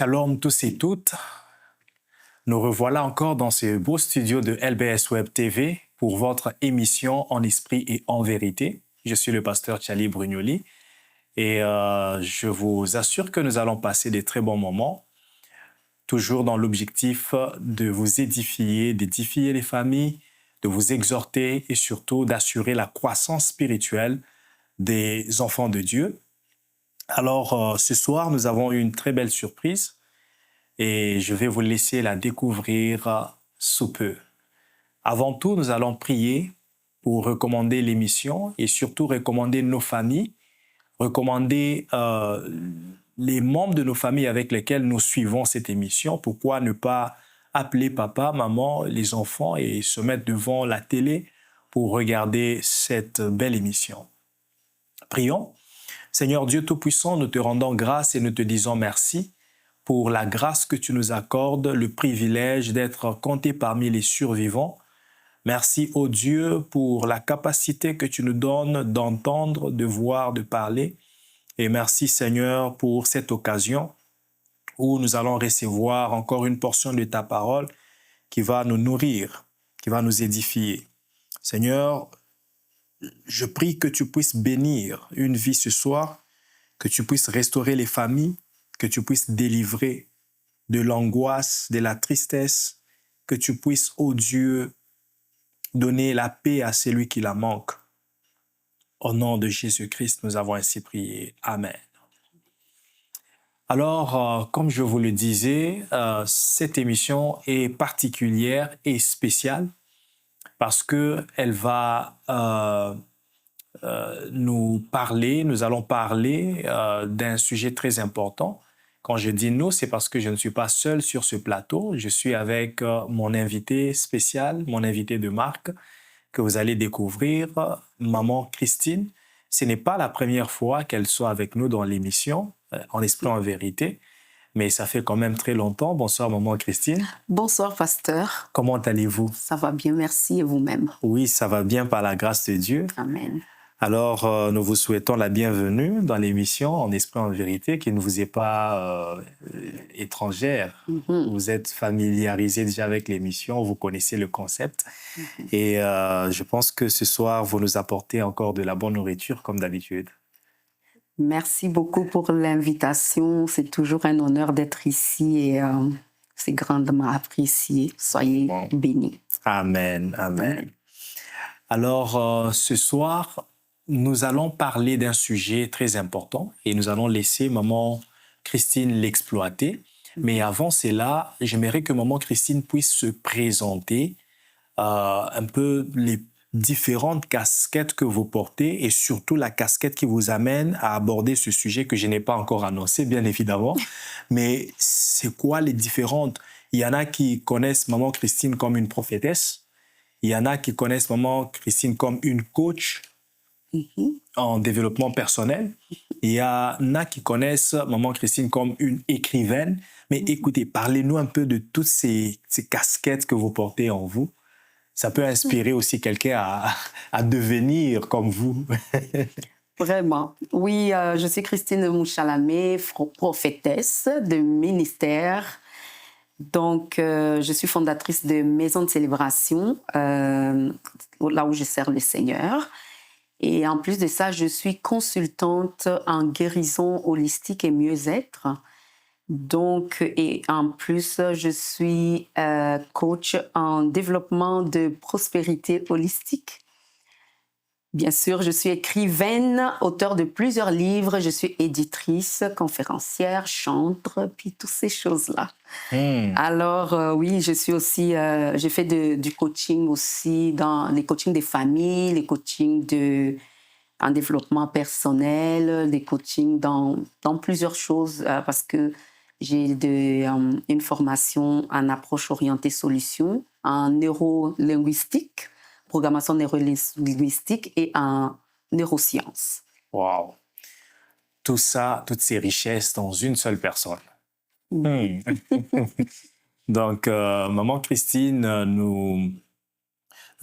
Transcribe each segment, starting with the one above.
Shalom tous et toutes. Nous revoilà encore dans ce beau studio de LBS Web TV pour votre émission En Esprit et en Vérité. Je suis le pasteur Tchali Brugnoli et je vous assure que nous allons passer des très bons moments, toujours dans l'objectif de vous édifier, d'édifier les familles, de vous exhorter et surtout d'assurer la croissance spirituelle des enfants de Dieu. Alors, ce soir, nous avons une très belle surprise et je vais vous laisser la découvrir sous peu. Avant tout, nous allons prier pour recommander l'émission et surtout recommander nos familles, recommander les membres de nos familles avec lesquels nous suivons cette émission. Pourquoi ne pas appeler papa, maman, les enfants et se mettre devant la télé pour regarder cette belle émission. Prions. Seigneur Dieu Tout-Puissant, nous te rendons grâce et nous te disons merci pour la grâce que tu nous accordes, le privilège d'être compté parmi les survivants. Merci, ô Dieu, pour la capacité que tu nous donnes d'entendre, de voir, de parler. Et merci, Seigneur, pour cette occasion où nous allons recevoir encore une portion de ta parole qui va nous nourrir, qui va nous édifier. Seigneur, je prie que tu puisses bénir une vie ce soir, que tu puisses restaurer les familles, que tu puisses délivrer de l'angoisse, de la tristesse, que tu puisses, ô Dieu, donner la paix à celui qui la manque. Au nom de Jésus-Christ, nous avons ainsi prié. Amen. Alors, comme je vous le disais, cette émission est particulière et spéciale parce qu'elle va nous allons parler d'un sujet très important. Quand je dis nous, c'est parce que je ne suis pas seul sur ce plateau. Je suis avec mon invité spécial, mon invité de marque, que vous allez découvrir, maman Christine. Ce n'est pas la première fois qu'elle soit avec nous dans l'émission, En Esprit en Vérité, mais ça fait quand même très longtemps. Bonsoir, maman Christine. Bonsoir, pasteur. Comment allez-vous? Ça va bien, merci, et vous-même? Oui, ça va bien par la grâce de Dieu. Amen. Alors, nous vous souhaitons la bienvenue dans l'émission En Esprit en Vérité, qui ne vous est pas étrangère. Vous êtes familiarisé déjà avec l'émission, vous connaissez le concept. Et je pense que ce soir, vous nous apportez encore de la bonne nourriture, comme d'habitude. Merci beaucoup pour l'invitation. C'est toujours un honneur d'être ici et c'est grandement apprécié. Soyez bénis. Amen, amen. Alors, ce soir, nous allons parler d'un sujet très important et nous allons laisser maman Christine l'exploiter. Mais avant cela, j'aimerais que maman Christine puisse se présenter un peu les différentes casquettes que vous portez et surtout la casquette qui vous amène à aborder ce sujet que je n'ai pas encore annoncé, bien évidemment. Mais c'est quoi les différentes? Il y en a qui connaissent maman Christine comme une prophétesse. Il y en a qui connaissent maman Christine comme une coach en développement personnel. Il y en a qui connaissent maman Christine comme une écrivaine. Mais écoutez, parlez-nous un peu de toutes ces casquettes que vous portez en vous. Ça peut inspirer aussi quelqu'un à devenir comme vous. Vraiment. Oui, je suis Christine Mouchalamé, prophétesse de ministère. Donc, je suis fondatrice de Maison de Célébration, là où je sers le Seigneur. Et en plus de ça, je suis consultante en guérison holistique et mieux-être. Donc, et en plus, je suis coach en développement de prospérité holistique. Bien sûr, je suis écrivaine, auteure de plusieurs livres. Je suis éditrice, conférencière, chantre, puis toutes ces choses-là. Alors, oui, je suis aussi, j'ai fait du coaching aussi, dans les coachings des familles, les coachings en développement personnel, les coachings dans plusieurs choses, parce que j'ai une formation en approche orientée solution, en neurolinguistique, programmation neurolinguistique et en neurosciences. Wow! Tout ça, toutes ces richesses dans une seule personne. Donc, maman Christine, nous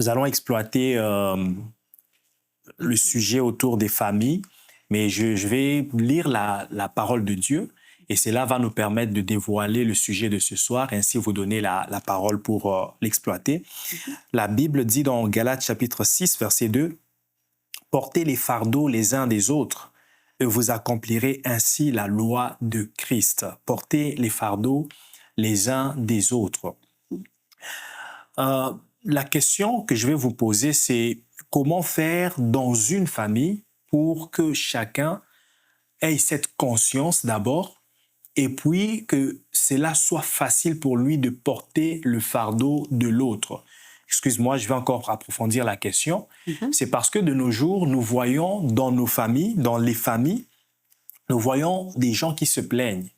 allons exploiter le sujet autour des familles, mais je vais lire la parole de Dieu Et cela va nous permettre de dévoiler le sujet de ce soir et ainsi vous donner la parole pour l'exploiter. La Bible dit dans Galates chapitre 6, verset 2, « Portez les fardeaux les uns des autres et vous accomplirez ainsi la loi de Christ. » Portez les fardeaux les uns des autres. La question que je vais vous poser, c'est comment faire dans une famille pour que chacun ait cette conscience d'abord et puis que cela soit facile pour lui de porter le fardeau de l'autre. Excuse-moi, je vais encore approfondir la question. C'est parce que de nos jours, nous voyons dans nos familles, dans les familles, nous voyons des gens qui se plaignent.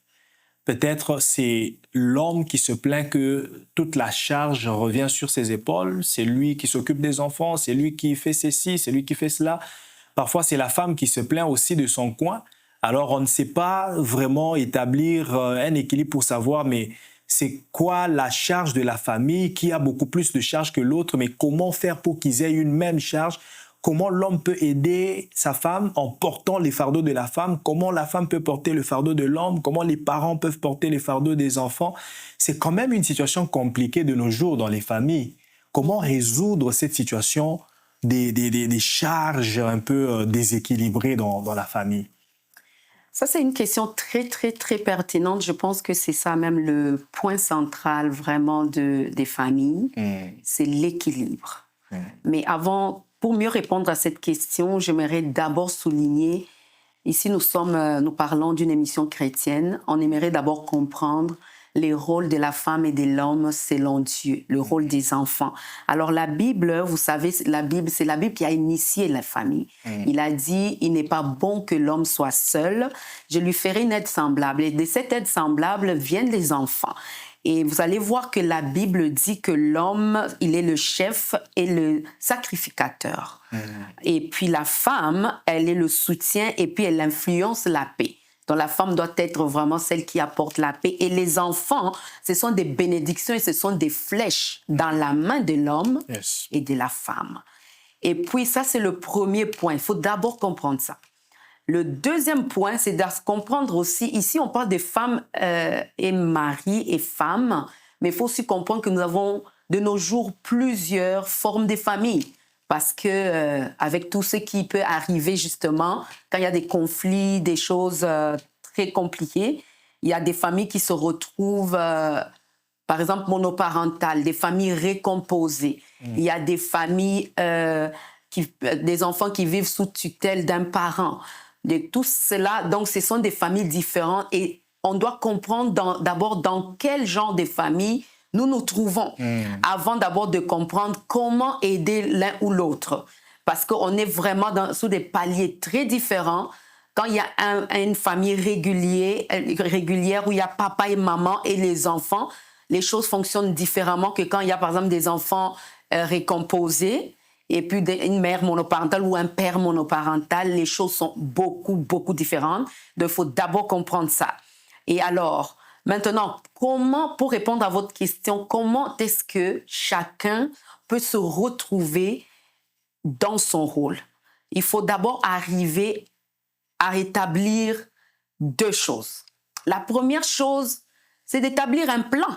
Peut-être c'est l'homme qui se plaint que toute la charge revient sur ses épaules, c'est lui qui s'occupe des enfants, c'est lui qui fait ceci, c'est lui qui fait cela. Parfois, c'est la femme qui se plaint aussi de son coin. Alors, on ne sait pas vraiment établir un équilibre pour savoir, mais c'est quoi la charge de la famille, qui a beaucoup plus de charge que l'autre, mais comment faire pour qu'ils aient une même charge? Comment l'homme peut aider sa femme en portant les fardeaux de la femme? Comment la femme peut porter le fardeau de l'homme? Comment les parents peuvent porter les fardeaux des enfants? C'est quand même une situation compliquée de nos jours dans les familles. Comment résoudre cette situation des charges un peu déséquilibrées dans la famille? Ça, c'est une question très, très, très pertinente. Je pense que c'est ça même le point central vraiment des familles. C'est l'équilibre. Mais avant, pour mieux répondre à cette question, j'aimerais d'abord souligner, ici nous parlons d'une émission chrétienne, on aimerait d'abord comprendre les rôles de la femme et de l'homme selon Dieu, le rôle des enfants. Alors la Bible, vous savez, c'est la Bible qui a initié la famille. Il a dit, il n'est pas bon que l'homme soit seul, je lui ferai une aide semblable. Et de cette aide semblable viennent les enfants. Et vous allez voir que la Bible dit que l'homme, il est le chef et le sacrificateur. Et puis la femme, elle est le soutien et puis elle influence la paix. Donc la femme doit être vraiment celle qui apporte la paix. Et les enfants, ce sont des bénédictions et ce sont des flèches dans la main de l'homme et de la femme. Et puis ça, c'est le premier point. Il faut d'abord comprendre ça. Le deuxième point, c'est de comprendre aussi, ici on parle de femmes et mari et femmes, mais il faut aussi comprendre que nous avons de nos jours plusieurs formes de familles. Parce que avec tout ce qui peut arriver justement, quand il y a des conflits, des choses très compliquées, il y a des familles qui se retrouvent, par exemple monoparentales, des familles récomposées. Il y a des familles, des enfants qui vivent sous tutelle d'un parent. De tout cela, donc ce sont des familles différentes et on doit comprendre d'abord dans quel genre de famille nous nous trouvons avant d'abord de comprendre comment aider l'un ou l'autre. Parce qu'on est vraiment sous des paliers très différents. Quand il y a une famille régulière où il y a papa et maman et les enfants, les choses fonctionnent différemment que quand il y a par exemple des enfants récomposés et puis une mère monoparentale ou un père monoparental, les choses sont beaucoup, beaucoup différentes. Donc, il faut d'abord comprendre ça. Et alors, maintenant, pour répondre à votre question, comment est-ce que chacun peut se retrouver dans son rôle? Il faut d'abord arriver à établir deux choses. La première chose, c'est d'établir un plan.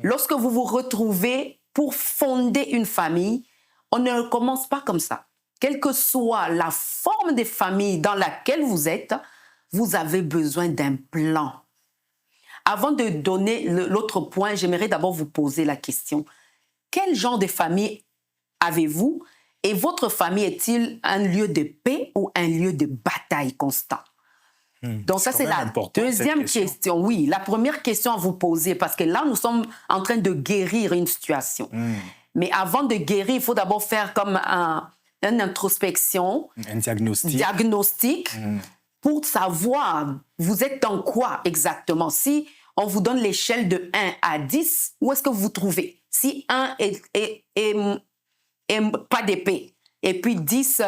Lorsque vous vous retrouvez pour fonder une famille, on ne commence pas comme ça. Quelle que soit la forme de famille dans laquelle vous êtes, vous avez besoin d'un plan. Avant de donner l'autre point, j'aimerais d'abord vous poser la question. Quel genre de famille avez-vous et votre famille est-il un lieu de paix ou un lieu de bataille constant? Donc ça, c'est la deuxième question. Oui, la première question à vous poser parce que là, nous sommes en train de guérir une situation. Mais avant de guérir, il faut d'abord faire comme une introspection, un diagnostic. Pour savoir, vous êtes dans quoi exactement? Si on vous donne l'échelle de 1 à 10, où est-ce que vous vous trouvez? Si 1 est pas d'épée, et puis 10,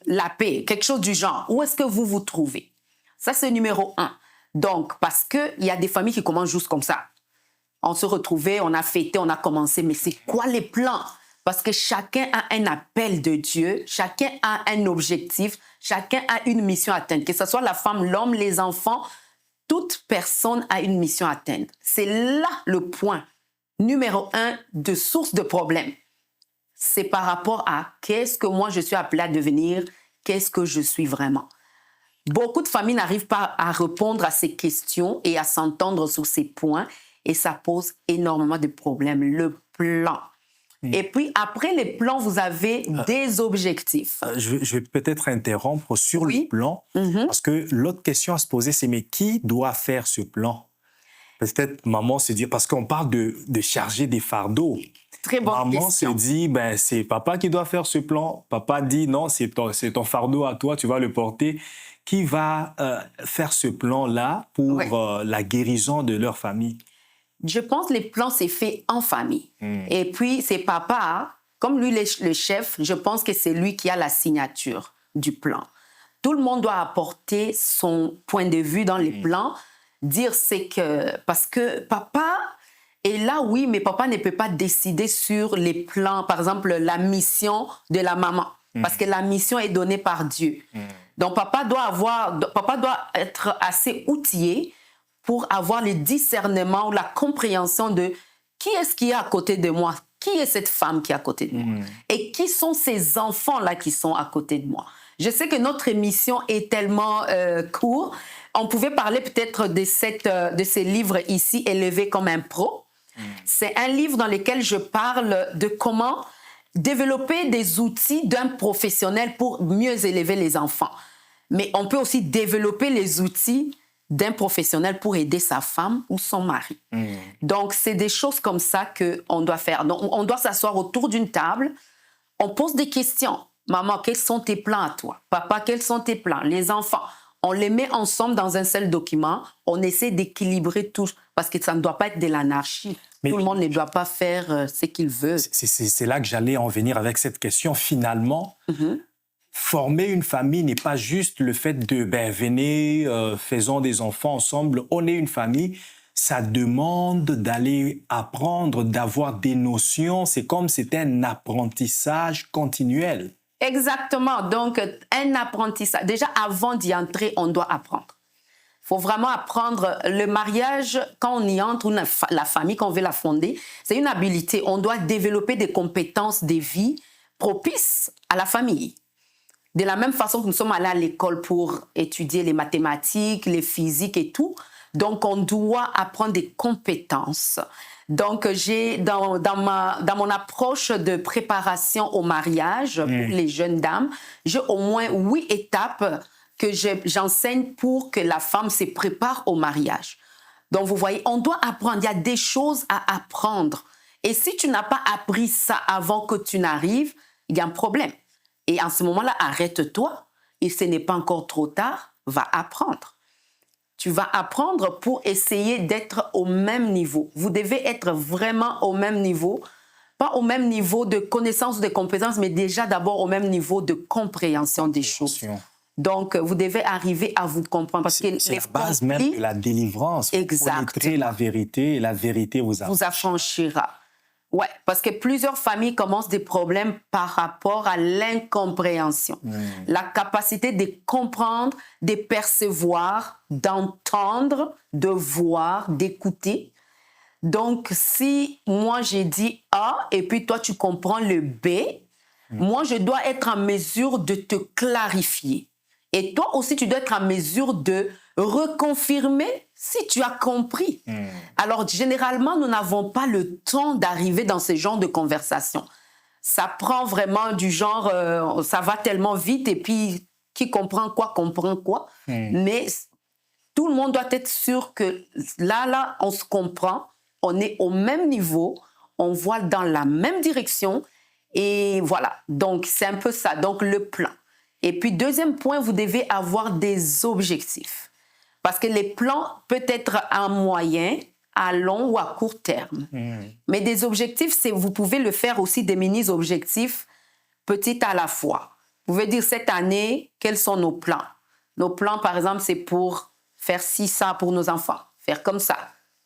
la paix, quelque chose du genre, où est-ce que vous vous trouvez? Ça, c'est numéro 1. Donc, parce qu'il y a des familles qui commencent juste comme ça. On se retrouvait, on a fêté, on a commencé, mais c'est quoi les plans? Parce que chacun a un appel de Dieu, chacun a un objectif, chacun a une mission à atteindre. Que ce soit la femme, l'homme, les enfants, toute personne a une mission à atteindre. C'est là le point numéro 1 de source de problème. C'est par rapport à qu'est-ce que moi je suis appelée à devenir, qu'est-ce que je suis vraiment. Beaucoup de familles n'arrivent pas à répondre à ces questions et à s'entendre sur ces points et ça pose énormément de problèmes. Le plan. Et puis, après les plans, vous avez des objectifs. Je vais peut-être interrompre sur le plan, parce que l'autre question à se poser, c'est mais qui doit faire ce plan? Peut-être maman se dit, parce qu'on parle de charger des fardeaux. Très bonne maman question. se dit, ben, c'est papa qui doit faire ce plan. Papa dit, non, c'est ton fardeau à toi, tu vas le porter. Qui va faire ce plan-là pour la guérison de leur famille? Je pense que les plans, c'est fait en famille. Et puis, c'est papa, comme lui, le chef, je pense que c'est lui qui a la signature du plan. Tout le monde doit apporter son point de vue dans les plans, dire c'est que... Parce que papa est là, oui, mais papa ne peut pas décider sur les plans, par exemple, la mission de la maman. Parce que la mission est donnée par Dieu. Donc, papa doit être assez outillé pour avoir le discernement ou la compréhension de qui est-ce qui est à côté de moi, qui est cette femme qui est à côté de moi et qui sont ces enfants-là qui sont à côté de moi. Je sais que notre émission est tellement courte. On pouvait parler peut-être de ces livres ici, Élevé comme un pro. C'est un livre dans lequel je parle de comment développer des outils d'un professionnel pour mieux élever les enfants. Mais on peut aussi développer les outils d'un professionnel pour aider sa femme ou son mari. Donc, c'est des choses comme ça qu'on doit faire. Donc, on doit s'asseoir autour d'une table, on pose des questions. Maman, quels sont tes plans à toi? Papa, quels sont tes plans? Les enfants, on les met ensemble dans un seul document, on essaie d'équilibrer tout, parce que ça ne doit pas être de l'anarchie. Tout le monde ne doit pas faire ce qu'il veut. C'est là que j'allais en venir avec cette question. Finalement, former une famille n'est pas juste le fait de venez, faisons des enfants ensemble, on est une famille. Ça demande d'aller apprendre, d'avoir des notions. C'est comme si c'était un apprentissage continuel. Exactement. Donc, un apprentissage. Déjà, avant d'y entrer, on doit apprendre. Il faut vraiment apprendre. Le mariage, quand on y entre, la famille, quand on veut la fonder, c'est une habilité. On doit développer des compétences de vie propices à la famille. De la même façon que nous sommes allés à l'école pour étudier les mathématiques, les physiques et tout, donc on doit apprendre des compétences. Donc j'ai dans mon approche de préparation au mariage pour les jeunes dames, j'ai au moins 8 étapes que j'enseigne pour que la femme se prépare au mariage. Donc vous voyez, on doit apprendre, il y a des choses à apprendre. Et si tu n'as pas appris ça avant que tu n'arrives, il y a un problème. Et en ce moment-là, arrête-toi et ce n'est pas encore trop tard, va apprendre. Tu vas apprendre pour essayer d'être au même niveau. Vous devez être vraiment au même niveau, pas au même niveau de connaissance ou de compétences, mais déjà d'abord au même niveau de compréhension des choses. Donc, vous devez arriver à vous comprendre. Parce que c'est la base même de la délivrance. Exactement. Vous connaîtrez la vérité et la vérité vous affranchira. Ouais, parce que plusieurs familles commencent des problèmes par rapport à l'incompréhension. La capacité de comprendre, de percevoir, d'entendre, de voir, d'écouter. Donc, si moi j'ai dit A et puis toi tu comprends le B, moi je dois être en mesure de te clarifier. Et toi aussi tu dois être en mesure de reconfirmer si tu as compris. Alors, généralement, nous n'avons pas le temps d'arriver dans ce genre de conversation. Ça prend vraiment du genre, ça va tellement vite et puis qui comprend quoi. Mais tout le monde doit être sûr que là, on se comprend, on est au même niveau, on voit dans la même direction et voilà. Donc, c'est un peu ça. Donc, le plan. Et puis, deuxième point, vous devez avoir des objectifs. Parce que les plans peuvent être à moyen, à long ou à court terme. Mais des objectifs, vous pouvez le faire aussi des mini-objectifs, petits à la fois. Vous pouvez dire cette année, quels sont nos plans? Nos plans, par exemple, c'est pour faire ci, ça pour nos enfants, faire comme ça,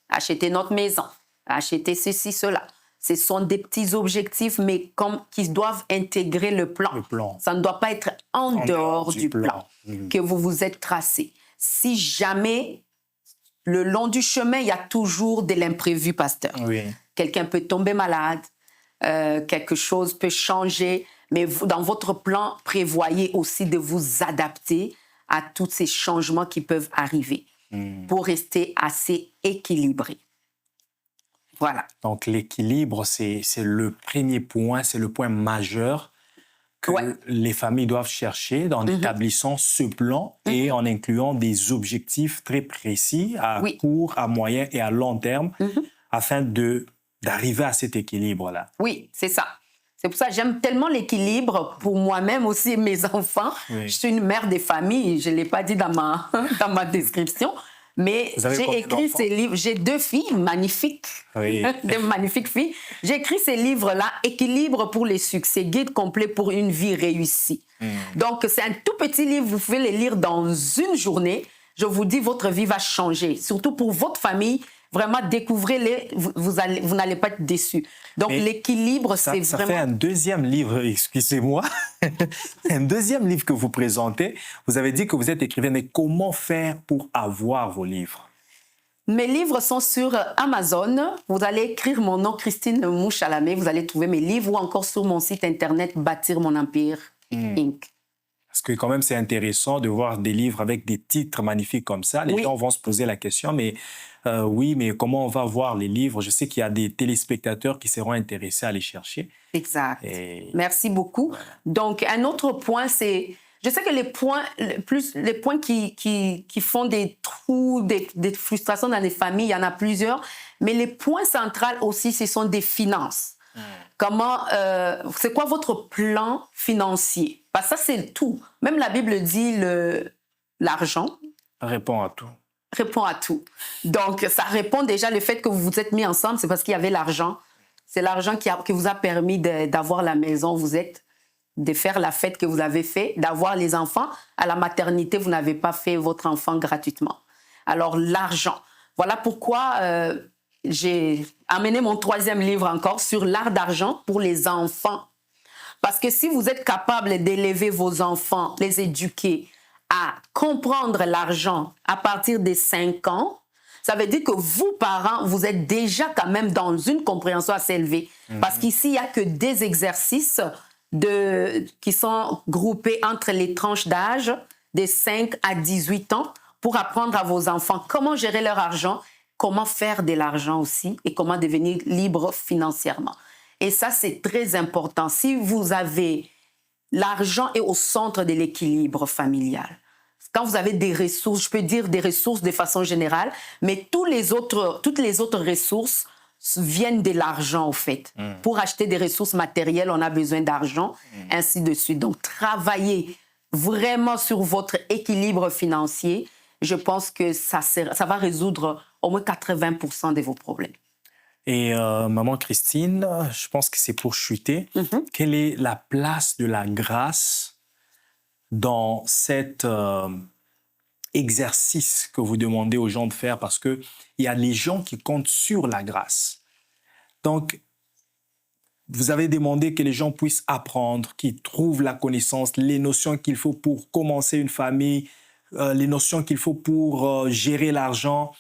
acheter notre maison, acheter ceci, cela. Ce sont des petits objectifs, mais qui doivent intégrer le plan. Ça ne doit pas être en dehors du plan que vous vous êtes tracé. Si jamais le long du chemin, il y a toujours de l'imprévu, pasteur. Oui. Quelqu'un peut tomber malade, quelque chose peut changer, mais dans votre plan, prévoyez aussi de vous adapter à tous ces changements qui peuvent arriver pour rester assez équilibré. Voilà. Donc, l'équilibre, c'est le premier point, c'est le point majeur que les familles doivent chercher en établissant ce plan et en incluant des objectifs très précis à court, à moyen et à long terme afin d'arriver à cet équilibre-là. Oui, c'est ça. C'est pour ça que j'aime tellement l'équilibre pour moi-même aussi et mes enfants. Oui. Je suis une mère de famille, je ne l'ai pas dit dans ma description, mais j'ai écrit ces livres. J'ai 2 filles magnifiques, de magnifiques filles. J'ai écrit ces livres-là, Équilibre pour les succès, guide complet pour une vie réussie. Donc, c'est un tout petit livre, vous pouvez le lire dans une journée. Je vous dis, votre vie va changer, surtout pour votre famille. Vraiment, découvrez-les, vous n'allez pas être déçus. Donc, l'équilibre, c'est vraiment... Ça fait un deuxième livre, excusez-moi, un deuxième livre que vous présentez. Vous avez dit que vous êtes écrivain, mais comment faire pour avoir vos livres? Mes livres sont sur Amazon. Vous allez écrire mon nom, Christine Mouchalamé. Vous allez trouver mes livres ou encore sur mon site internet Bâtir mon empire, Inc. Parce que quand même, c'est intéressant de voir des livres avec des titres magnifiques comme ça. Les gens vont se poser la question, mais mais comment on va voir les livres? Je sais qu'il y a des téléspectateurs qui seront intéressés à les chercher. Exact. Merci beaucoup. Voilà. Donc, un autre point, c'est... Je sais que les points qui font des trous, des frustrations dans les familles, il y en a plusieurs, mais les points centraux aussi, ce sont des finances. Comment, c'est quoi votre plan financier? Parce que ça, c'est tout. Même la Bible dit l'argent répond à tout. Répond à tout. Donc, ça répond déjà le fait que vous vous êtes mis ensemble, c'est parce qu'il y avait l'argent. C'est l'argent qui vous a permis d'avoir la maison où vous êtes, de faire la fête que vous avez fait, d'avoir les enfants. À la maternité, vous n'avez pas fait votre enfant gratuitement. Alors, l'argent. Voilà pourquoi j'ai amené mon 3e livre encore sur l'art d'argent pour les enfants. Parce que si vous êtes capable d'élever vos enfants, les éduquer à comprendre l'argent à partir des 5 ans, ça veut dire que vous, parents, vous êtes déjà quand même dans une compréhension assez élevée. Parce qu'ici, il n'y a que des exercices qui sont groupés entre les tranches d'âge de 5 à 18 ans pour apprendre à vos enfants comment gérer leur argent, comment faire de l'argent aussi et comment devenir libre financièrement. Et ça, c'est très important. Si vous avez... L'argent est au centre de l'équilibre familial. Quand vous avez des ressources, je peux dire des ressources de façon générale, mais toutes les autres ressources viennent de l'argent, au fait. Pour acheter des ressources matérielles, on a besoin d'argent, ainsi de suite. Donc, travaillez vraiment sur votre équilibre financier. Je pense que ça va résoudre au moins 80% de vos problèmes. Et maman Christine, je pense que c'est pour chuter. Quelle est la place de la grâce dans cet exercice que vous demandez aux gens de faire? Parce qu'il y a les gens qui comptent sur la grâce. Donc, vous avez demandé que les gens puissent apprendre, qu'ils trouvent la connaissance, les notions qu'il faut pour commencer une famille, les notions qu'il faut pour gérer l'argent.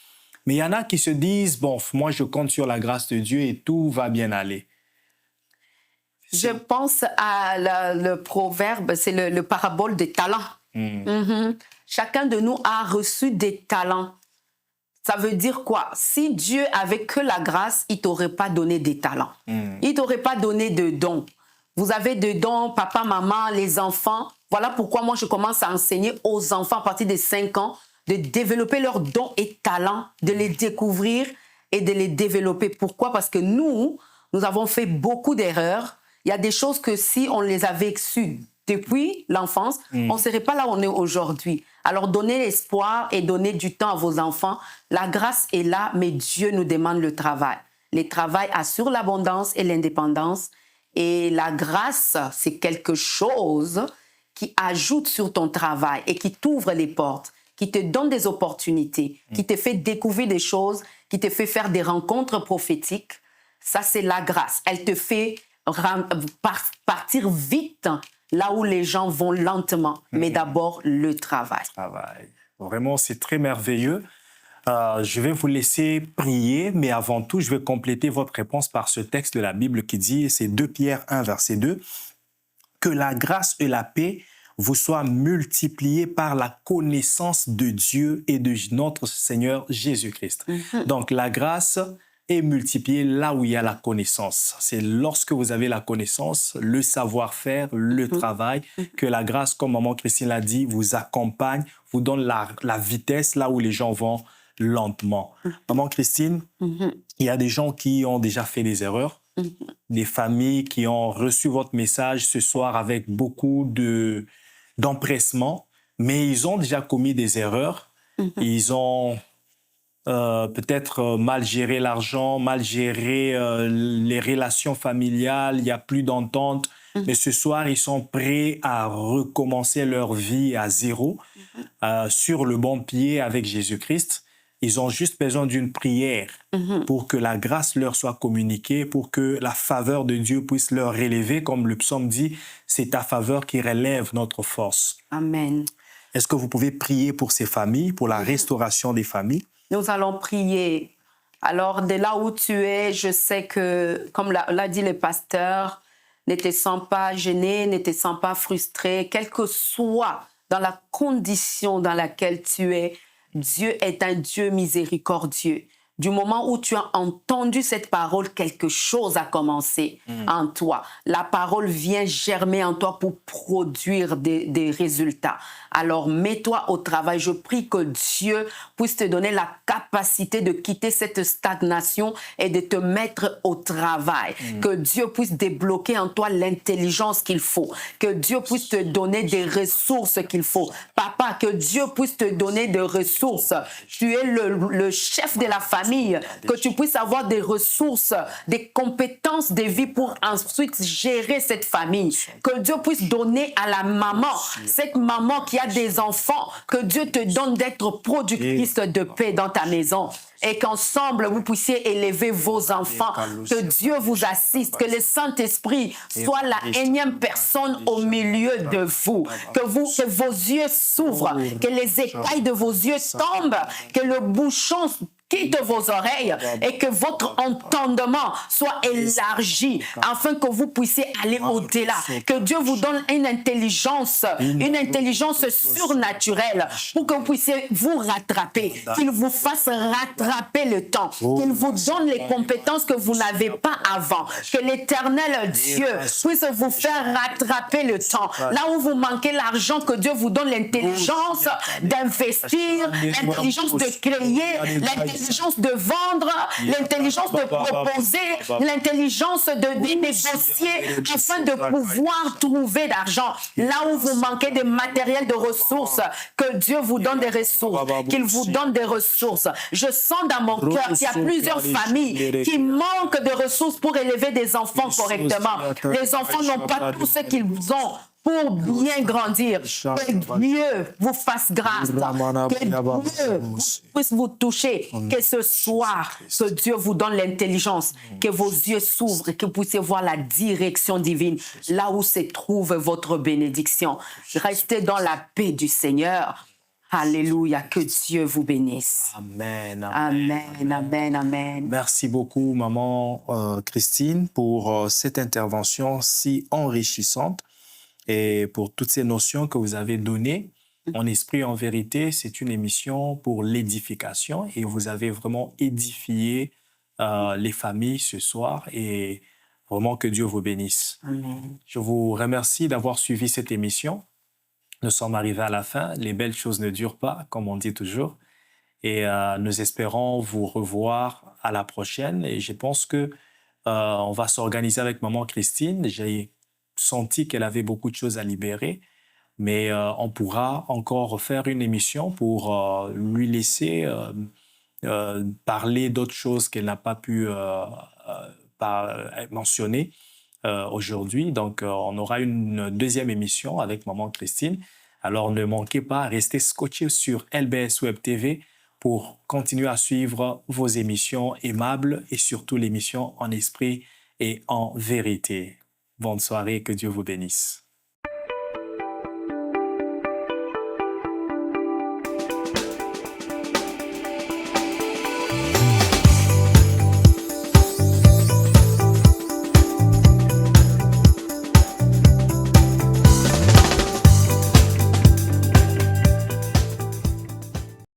Mais il y en a qui se disent, bon, moi, je compte sur la grâce de Dieu et tout va bien aller. Je pense à le proverbe, c'est le parabole des talents. Chacun de nous a reçu des talents. Ça veut dire quoi? Si Dieu avait que la grâce, il ne t'aurait pas donné des talents. Il ne t'aurait pas donné de dons. Vous avez des dons, papa, maman, les enfants. Voilà pourquoi moi, je commence à enseigner aux enfants à partir de 5 ans de développer leurs dons et talents, de les découvrir et de les développer. Pourquoi? Parce que nous avons fait beaucoup d'erreurs. Il y a des choses que si on les avait sues depuis l'enfance, on ne serait pas là où on est aujourd'hui. Alors, donnez l'espoir et donnez du temps à vos enfants. La grâce est là, mais Dieu nous demande le travail. Le travail assure l'abondance et l'indépendance. Et la grâce, c'est quelque chose qui ajoute sur ton travail et qui t'ouvre les portes, qui te donne des opportunités, qui te fait découvrir des choses, qui te fait faire des rencontres prophétiques. Ça, c'est la grâce. Elle te fait partir vite là où les gens vont lentement, mais d'abord le travail. Vraiment, c'est très merveilleux. Je vais vous laisser prier, mais avant tout, je vais compléter votre réponse par ce texte de la Bible qui dit, c'est 2 Pierre 1, verset 2, « Que la grâce et la paix vous soient multipliées par la connaissance de Dieu et de notre Seigneur Jésus-Christ. » Donc, la grâce est multipliée là où il y a la connaissance. C'est lorsque vous avez la connaissance, le savoir-faire, le travail, que la grâce, comme Maman Christine l'a dit, vous accompagne, vous donne la vitesse là où les gens vont lentement. Maman Christine, il y a des gens qui ont déjà fait des erreurs, des familles qui ont reçu votre message ce soir avec beaucoup d'empressement, mais ils ont déjà commis des erreurs. Ils ont peut-être mal géré l'argent, mal géré les relations familiales, il n'y a plus d'entente. Mais ce soir, ils sont prêts à recommencer leur vie à zéro, sur le bon pied avec Jésus-Christ. Ils ont juste besoin d'une prière pour que la grâce leur soit communiquée, pour que la faveur de Dieu puisse leur relever. Comme le psaume dit, c'est ta faveur qui relève notre force. Amen. Est-ce que vous pouvez prier pour ces familles, pour la restauration des familles? Nous allons prier. Alors, de là où tu es, je sais que, comme l'a dit le pasteur, ne te sens pas gêné, ne te sens pas frustré, quel que soit dans la condition dans laquelle tu es, Dieu est un Dieu miséricordieux. Du moment où tu as entendu cette parole, quelque chose a commencé en toi. La parole vient germer en toi pour produire des résultats. Alors, mets-toi au travail. Je prie que Dieu puisse te donner la capacité de quitter cette stagnation et de te mettre au travail. Que Dieu puisse débloquer en toi l'intelligence qu'il faut. Que Dieu puisse te donner des ressources qu'il faut. Papa, que Dieu puisse te donner des ressources. Tu es le chef de la famille. Que tu puisses avoir des ressources, des compétences de vie pour ensuite gérer cette famille. Que Dieu puisse donner à la maman, cette maman qui a des enfants, que Dieu te donne d'être productrice de paix dans ta maison. Et qu'ensemble, vous puissiez élever vos enfants, que Dieu vous assiste, que le Saint-Esprit soit la énième personne au milieu de vous, que vos yeux s'ouvrent, que les écailles de vos yeux tombent, que le bouchon quitte vos oreilles et que votre entendement soit élargi afin que vous puissiez aller au-delà. Que Dieu vous donne une intelligence surnaturelle pour que vous puissiez vous rattraper, qu'il vous fasse rattraper le temps, qu'il vous donne les compétences que vous n'avez pas avant, que l'Éternel Dieu puisse vous faire rattraper le temps. Là où vous manquez l'argent, que Dieu vous donne l'intelligence d'investir, l'intelligence de créer, l'intelligence de vendre, l'intelligence de proposer, l'intelligence de négocier afin de pouvoir trouver d'argent. Là où vous manquez de matériel, de ressources, que Dieu vous donne des ressources, qu'il vous donne des ressources. Je sens dans mon cœur qu'il y a plusieurs familles qui manquent de ressources pour élever des enfants correctement. Les enfants n'ont pas tout ce qu'ils ont pour bien grandir. Que Dieu vous fasse grâce. Que Dieu puisse vous toucher. Que ce soir, que Dieu vous donne l'intelligence. Que vos yeux s'ouvrent et que vous puissiez voir la direction divine. Là où se trouve votre bénédiction. Restez dans la paix du Seigneur. Alléluia, que Dieu vous bénisse. Amen. Amen, amen, amen. Merci beaucoup, Maman Christine, pour cette intervention si enrichissante et pour toutes ces notions que vous avez données. En esprit, en vérité, c'est une émission pour l'édification et vous avez vraiment édifié les familles ce soir et vraiment que Dieu vous bénisse. Amen. Je vous remercie d'avoir suivi cette émission. Nous sommes arrivés à la fin. Les belles choses ne durent pas, comme on dit toujours. Et nous espérons vous revoir à la prochaine. Et je pense que on va s'organiser avec Maman Christine. J'ai senti qu'elle avait beaucoup de choses à libérer. Mais on pourra encore refaire une émission pour lui laisser parler d'autres choses qu'elle n'a pas pu mentionner aujourd'hui. Donc, on aura une deuxième émission avec Maman Christine. Alors, ne manquez pas, restez scotchés sur LBS Web TV pour continuer à suivre vos émissions aimables et surtout l'émission en esprit et en vérité. Bonne soirée, que Dieu vous bénisse.